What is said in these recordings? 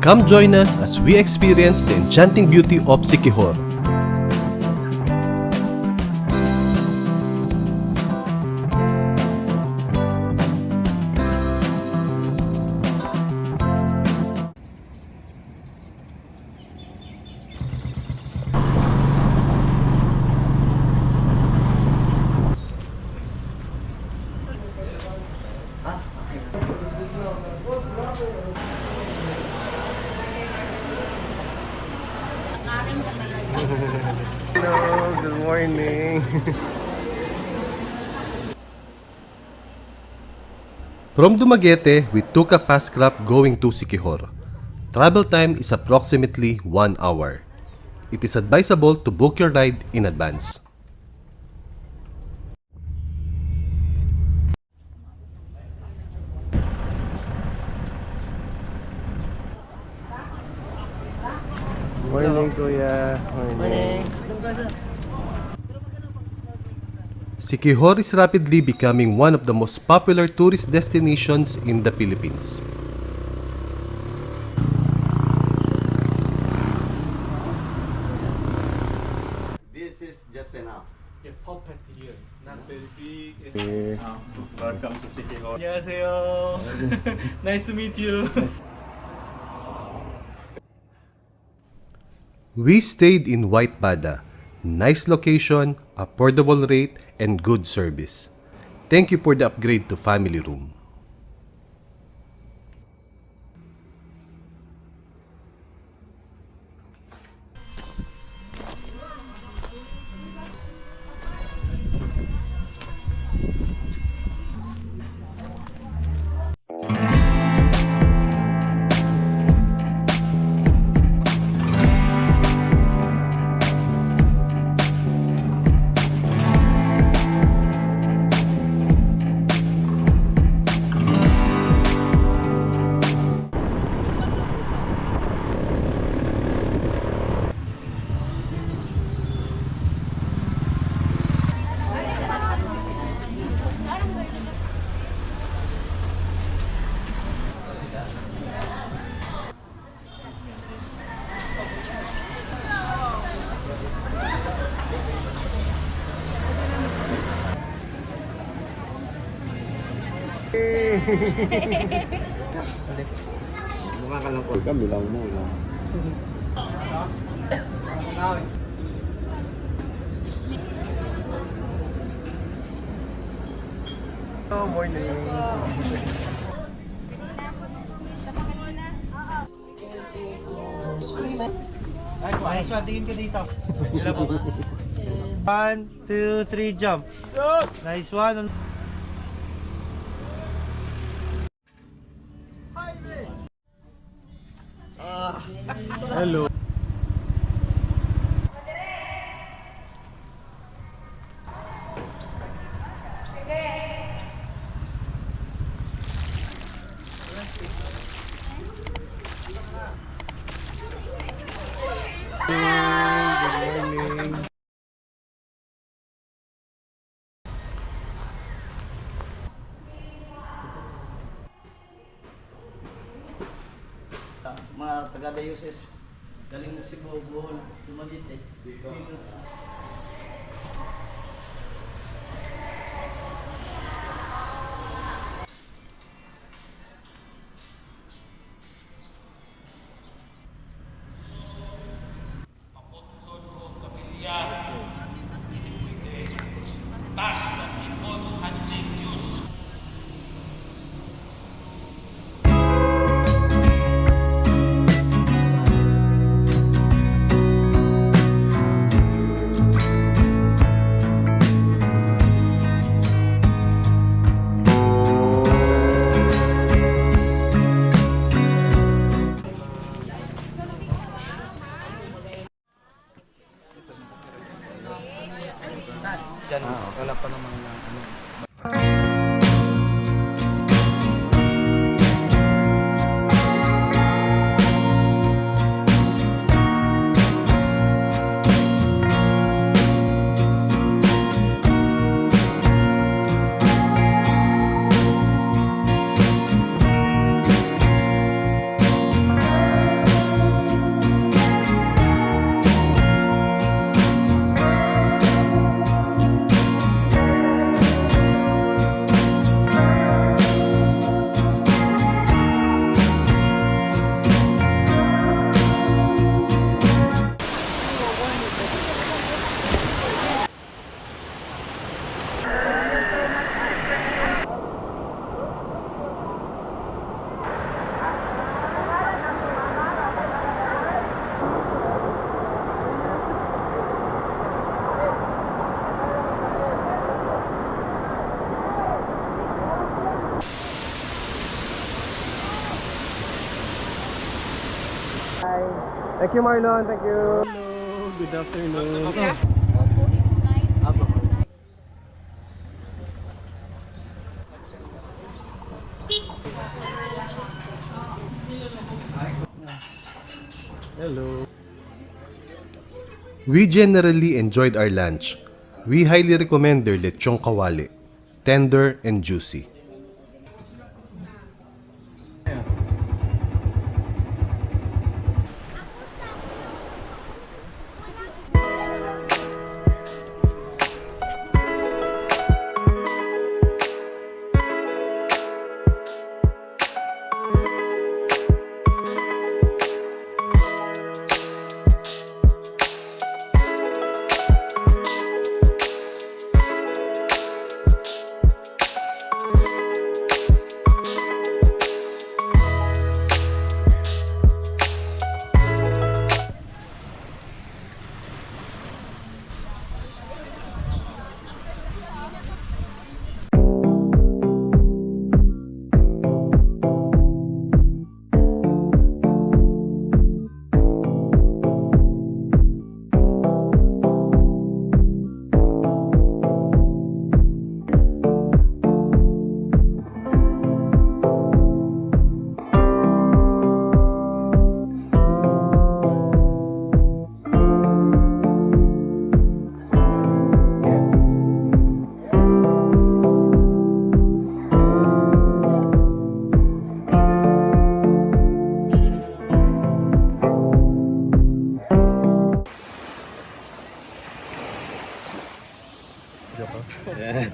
Come join us as we experience the enchanting beauty of Siquijor. Hello, good morning. From Dumaguete, we took a fast cab going to Siquijor. Travel time is approximately 1 hour. It is advisable to book your ride in advance. Morning, Kuya. Morning. Siquijor is rapidly becoming one of the most popular tourist destinations in the Philippines. This is just enough. Yeah, pop at here. Not very big. Here. Welcome to Siquijor. 안녕하세요. Nice to meet you. We stayed in White Bada. Nice location, affordable rate, and good service. Thank you for the upgrade to family room. Mukha ka lang po. Kami lang mo lang. Oh, morning. Nice one. Tingin ka dito. Ilan po? 1, 2, 3, jump. Nice one. Hello. Good morning. Mga taga-diocese, galing mo Cebu, Bohol, Dumaguete. Dito. Thank you, Marlon. Thank you. Hello. Good afternoon. Hello. We generally enjoyed our lunch. We highly recommend their lechong kawali, tender and juicy.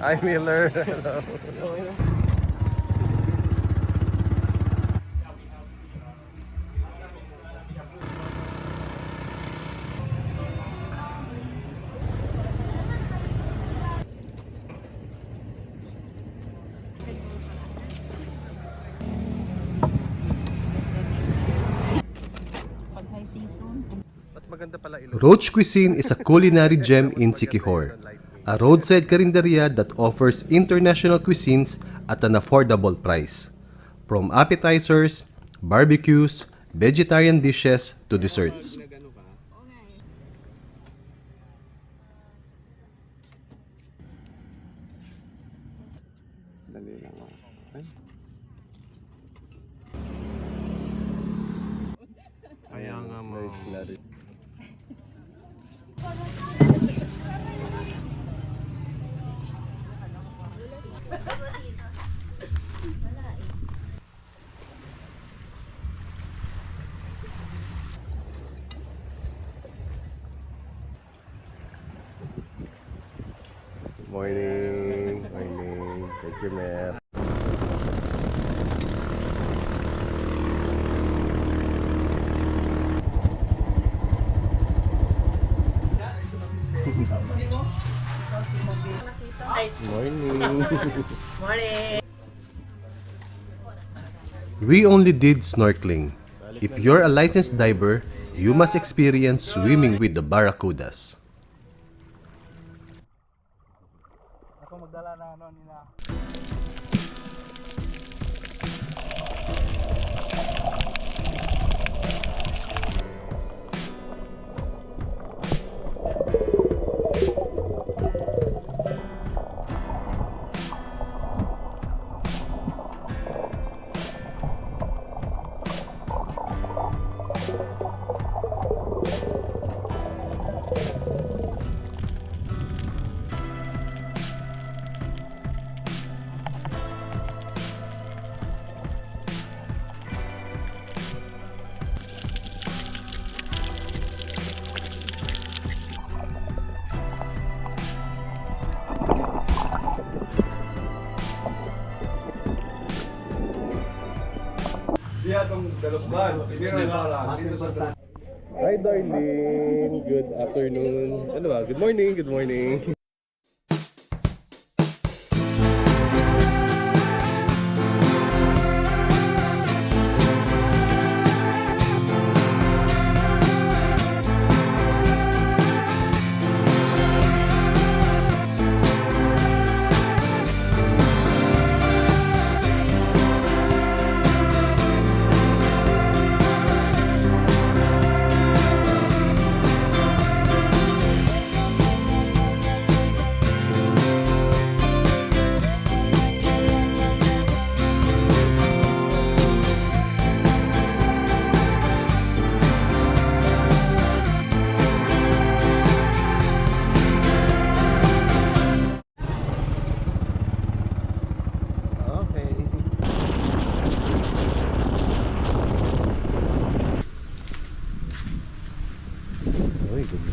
Hi, Miller. Hello. Roach Cuisine is a culinary gem in Siquijor, a roadside carinderia that offers international cuisines at an affordable price. From appetizers, barbecues, vegetarian dishes to desserts. Kaya nga mo. Morning. Morning. Thank you, Mayor. Morning. Morning! We only did snorkeling. If you're a licensed diver, you must experience swimming with the barracudas. Ako magdala na ano nila. Hi, darling. Good afternoon. Ano ba? Good morning. Good morning.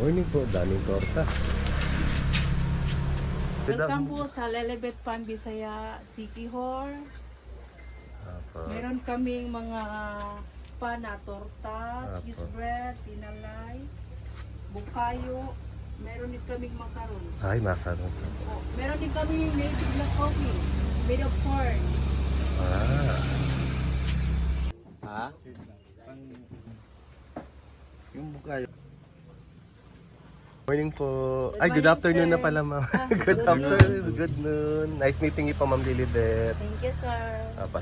Morning po, daming torta. Welcome po sa Lelebet Pan Bisaya Siquijor. Meron kaming mga pan na torta, cheese bread, tinalay, bukayo. Meron din kaming macaron. Ay, macaron. Oh, meron din kaming native na coffee made of corn. Yung bukayo. Morning po. Good Ay, good morning, afternoon sir. na pala, ma'am. Good afternoon. Good noon. Nice meeting you po, Ma'am Lilibet. Thank you, sir.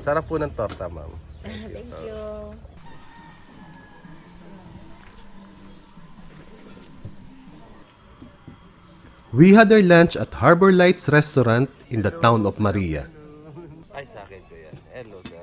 Sarap po ng torta, ma'am. Thank you. We had our lunch at Harbor Lights Restaurant in the town of Maria. Ay, sa akin ko yan. Hello, sir.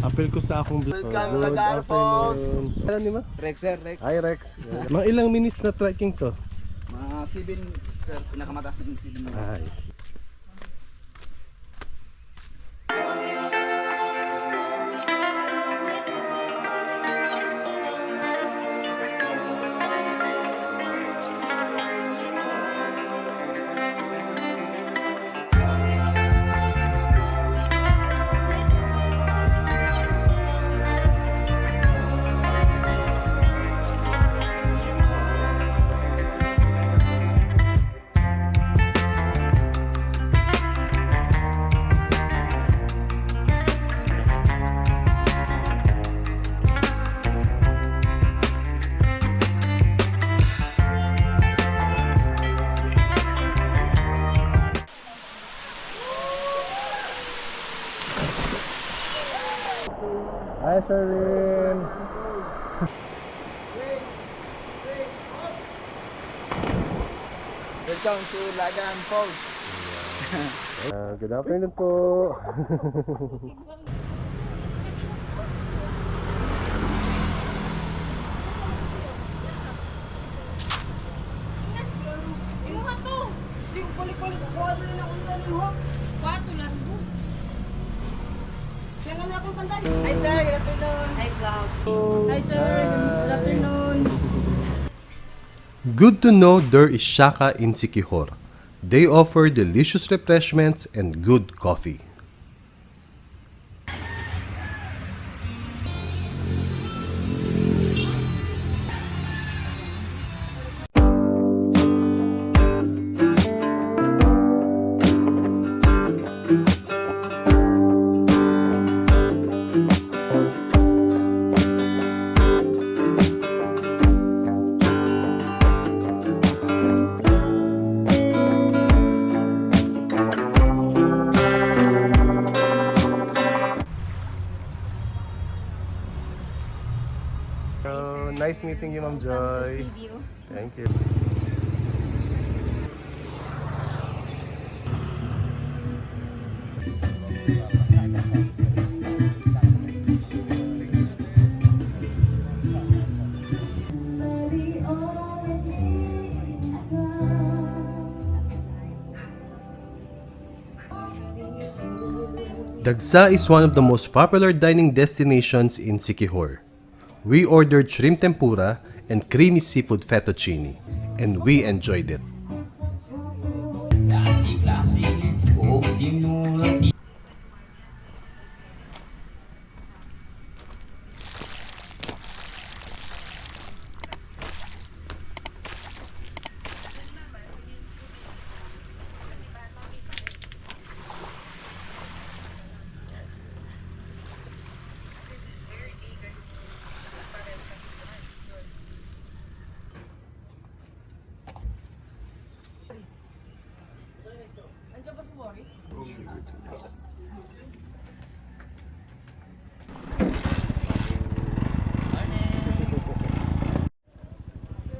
Apel ko sa akong vlog. Welcome, Lagaan, Falls. Ano ni ma? Rex, sir, Rex. Hi, Rex. Mga ilang minutes na trekking to? Mga 7, sir. Pinakamataas ng 7 na. Nice. Hi, Sardine. Welcome to Lagaan Falls. Good afternoon po. Hi, sir. Good afternoon. Hi, vlog. Hi, sir. Good afternoon. Good to know there is Shaka in Siquijor. They offer delicious refreshments and good coffee. Nice meeting you, Ma'am Joy. Thank you. Dagsa is one of the most popular dining destinations in Siquijor. We ordered shrimp tempura and creamy seafood fettuccine, and we enjoyed it.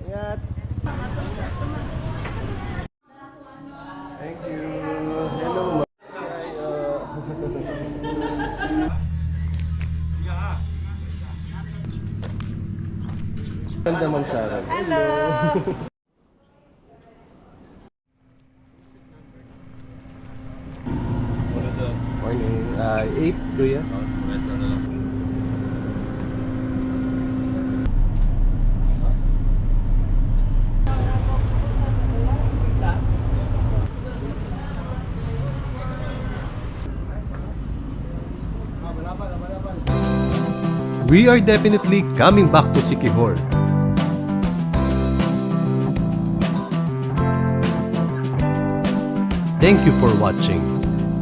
Ingat. Thank you. Hello, ma'am. Ganda, Ma'am Sharon. Hello! Morning. 8, Kuya. We are definitely coming back to Siquijor. Thank you for watching.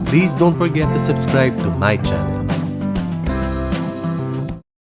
Please don't forget to subscribe to my channel.